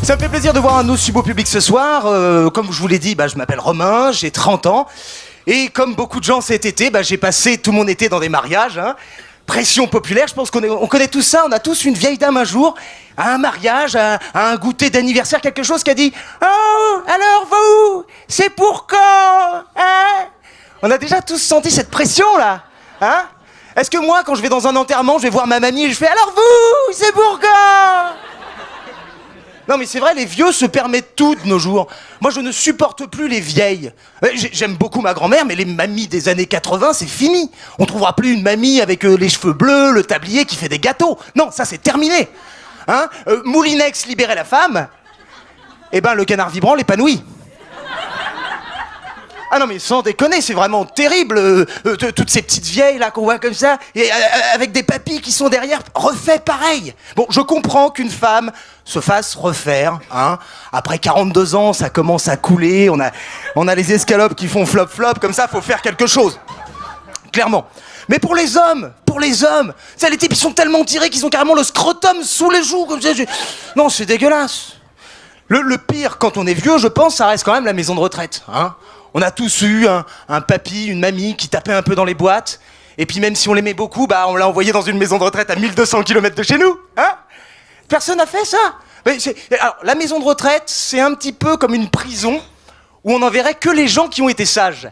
Ça me fait plaisir de voir un aussi beau public ce soir. Comme je vous l'ai dit, je m'appelle Romain, j'ai 30 ans. Et comme beaucoup de gens cet été, j'ai passé tout mon été dans des mariages. Hein. Pression populaire, je pense qu'on connaît tous ça. On a tous une vieille dame un jour, à un mariage, à un goûter d'anniversaire, quelque chose qui a dit « Oh, alors vous, c'est pour quand hein ?» On a déjà tous senti cette pression-là. Hein? Est-ce que moi, quand je vais dans un enterrement, je vais voir ma mamie et je fais « Alors vous, c'est pour quand ?» Non mais c'est vrai, les vieux se permettent tout de nos jours. Moi je ne supporte plus les vieilles. J'aime beaucoup ma grand-mère, mais les mamies des années 80, c'est fini. On trouvera plus une mamie avec les cheveux bleus, le tablier qui fait des gâteaux. Non, ça c'est terminé. Hein Moulinex libérait la femme, et le canard vibrant l'épanouit. Ah non mais sans déconner, c'est vraiment terrible, toutes ces petites vieilles là qu'on voit comme ça, et avec des papis qui sont derrière, refait pareil. Bon, je comprends qu'une femme se fasse refaire, hein. Après 42 ans, ça commence à couler, on a les escalopes qui font flop-flop, comme ça, faut faire quelque chose. Clairement. Mais pour les hommes, ça, les types, ils sont tellement tirés qu'ils ont carrément le scrotum sous les joues, comme ça. Non, c'est dégueulasse. Le pire, quand on est vieux, je pense, ça reste quand même la maison de retraite, hein. On a tous eu un papy, une mamie qui tapait un peu dans les boîtes. Et puis même si on l'aimait beaucoup, on l'a envoyé dans une maison de retraite à 1200 km de chez nous. Hein? Personne n'a fait ça. Alors, la maison de retraite, c'est un petit peu comme une prison où on n'enverrait que les gens qui ont été sages.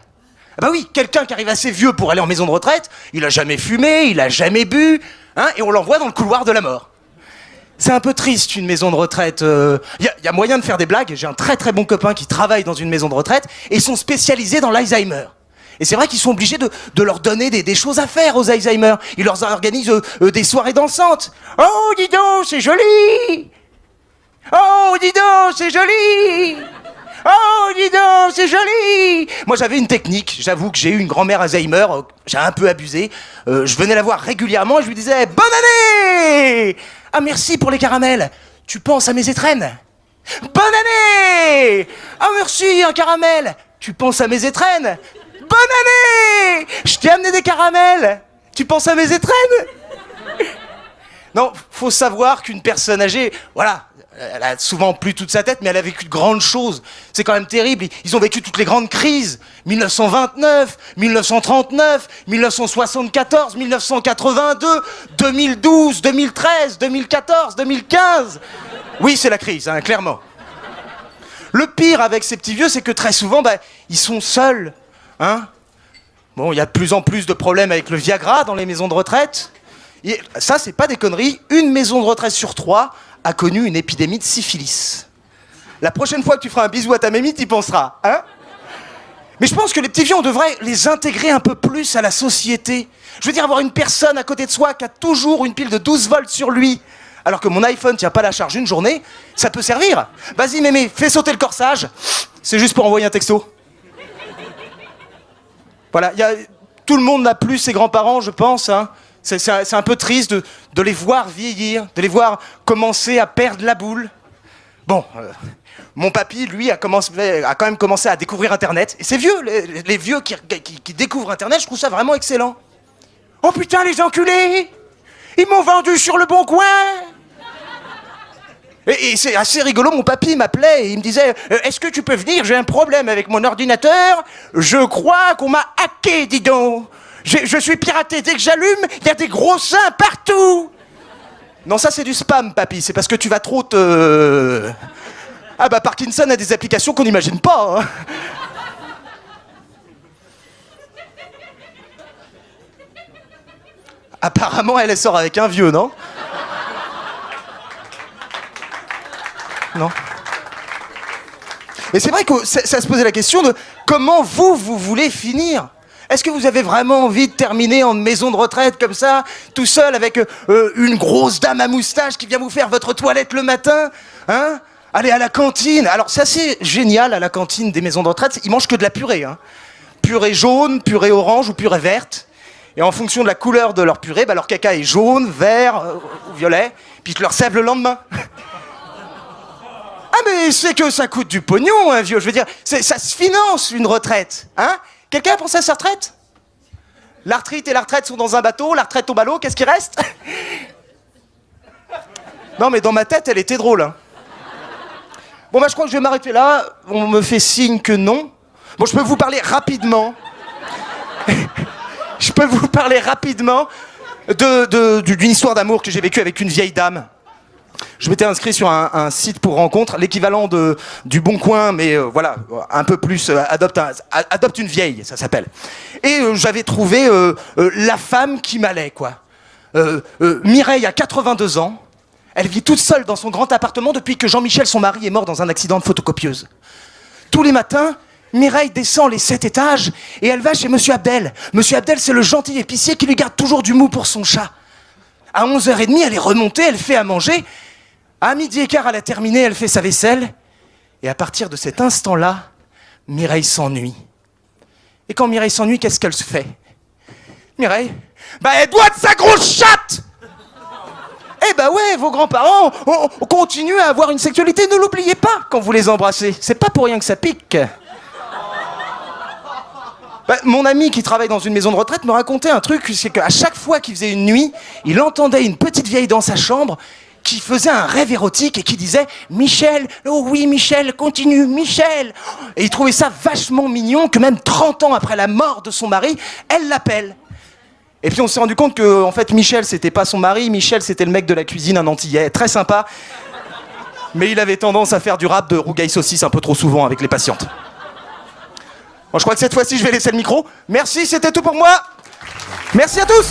Ah bah oui, quelqu'un qui arrive assez vieux pour aller en maison de retraite, il a jamais fumé, il a jamais bu, hein, et on l'envoie dans le couloir de la mort. C'est un peu triste, une maison de retraite. Y a moyen de faire des blagues. J'ai un très très bon copain qui travaille dans une maison de retraite et ils sont spécialisés dans l'Alzheimer. Et c'est vrai qu'ils sont obligés de leur donner des choses à faire aux Alzheimer. Ils leur organisent des soirées dansantes. Oh, dis donc, c'est joli! Oh, dis donc, c'est joli! Oh, dis donc, c'est joli! Moi, j'avais une technique. J'avoue que j'ai eu une grand-mère Alzheimer. J'ai un peu abusé. Je venais la voir régulièrement et je lui disais « Bonne année !» Ah, merci pour les caramels. Tu penses à mes étrennes? Bonne année! Ah, merci, un caramel. Tu penses à mes étrennes? Bonne année! Je t'ai amené des caramels. Tu penses à mes étrennes? Non, faut savoir qu'une personne âgée, voilà, elle a souvent plus toute sa tête, mais elle a vécu de grandes choses. C'est quand même terrible. Ils ont vécu toutes les grandes crises. 1929, 1939, 1974, 1982, 2012, 2013, 2014, 2015. Oui, c'est la crise, hein, clairement. Le pire avec ces petits vieux, c'est que très souvent, ils sont seuls. Hein. Bon, il y a de plus en plus de problèmes avec le Viagra dans les maisons de retraite. Et ça, c'est pas des conneries. Une maison de retraite sur 3 a connu une épidémie de syphilis. La prochaine fois que tu feras un bisou à ta mamie, t'y penseras, hein? Mais je pense que les petits vieux, on devrait les intégrer un peu plus à la société. Je veux dire, avoir une personne à côté de soi qui a toujours une pile de 12 volts sur lui, alors que mon iPhone tient pas la charge une journée, ça peut servir. Vas-y, mémé, fais sauter le corsage. C'est juste pour envoyer un texto. Voilà, tout le monde n'a plus ses grands-parents, je pense, hein. C'est un peu triste de les voir vieillir, de les voir commencer à perdre la boule. Bon, mon papy, lui, a quand même commencé à découvrir Internet. Et c'est vieux, les vieux qui découvrent Internet, je trouve ça vraiment excellent. Oh putain, les enculés! Ils m'ont vendu sur le bon coin! Et c'est assez rigolo, mon papy m'appelait et il me disait « Est-ce que tu peux venir? J'ai un problème avec mon ordinateur. Je crois qu'on m'a hacké, dis donc. Je suis piraté. Dès que j'allume, il y a des gros seins partout. » Non, ça c'est du spam, papy. C'est parce que tu vas trop te... Ah Parkinson a des applications qu'on n'imagine pas. Hein. Apparemment, elle sort avec un vieux, non? Non. Et c'est vrai que ça se posait la question de comment vous voulez finir. Est-ce que vous avez vraiment envie de terminer en maison de retraite comme ça, tout seul avec une grosse dame à moustache qui vient vous faire votre toilette le matin, hein? Aller à la cantine. Alors c'est assez génial à la cantine des maisons de retraite, ils mangent que de la purée, hein. Purée jaune, purée orange ou purée verte. Et en fonction de la couleur de leur purée, leur caca est jaune, vert ou violet, puis ils te le servent le lendemain. Ah mais c'est que ça coûte du pognon, hein, vieux. Je veux dire, ça se finance une retraite, hein? Quelqu'un a pensé à sa retraite? L'arthrite et la retraite sont dans un bateau, la retraite tombe à l'eau, qu'est-ce qui reste? Non mais dans ma tête, elle était drôle, hein. Bon, bah, je crois que je vais m'arrêter là. On me fait signe que non. Bon, je peux vous parler rapidement. Je peux vous parler rapidement d'une histoire d'amour que j'ai vécue avec une vieille dame. Je m'étais inscrit sur un site pour rencontre, l'équivalent du Bon Coin, mais voilà, un peu plus, adopte une vieille, ça s'appelle. Et j'avais trouvé la femme qui m'allait, quoi. Mireille a 82 ans. Elle vit toute seule dans son grand appartement depuis que Jean-Michel, son mari, est mort dans un accident de photocopieuse. Tous les matins, Mireille descend les 7 étages et elle va chez Monsieur Abdel. Monsieur Abdel, c'est le gentil épicier qui lui garde toujours du mou pour son chat. À 11h30, elle est remontée, elle fait à manger. À 12h15, elle a terminé, elle fait sa vaisselle. Et à partir de cet instant-là, Mireille s'ennuie. Et quand Mireille s'ennuie, qu'est-ce qu'elle se fait? Mireille, bah elle doit de sa grosse chatte! Eh bah ouais, vos grands-parents on continue à avoir une sexualité, ne l'oubliez pas quand vous les embrassez. C'est pas pour rien que ça pique. Bah, mon ami qui travaille dans une maison de retraite me racontait un truc, c'est qu'à chaque fois qu'il faisait une nuit, il entendait une petite vieille dans sa chambre qui faisait un rêve érotique et qui disait « Michel, oh oui Michel, continue, Michel !» Et il trouvait ça vachement mignon que même 30 ans après la mort de son mari, elle l'appelle. Et puis on s'est rendu compte que en fait Michel c'était pas son mari, Michel c'était le mec de la cuisine, un antillais, très sympa. Mais il avait tendance à faire du rap de rougail saucisse un peu trop souvent avec les patientes. Bon, je crois que cette fois-ci je vais laisser le micro. Merci, c'était tout pour moi. Merci à tous.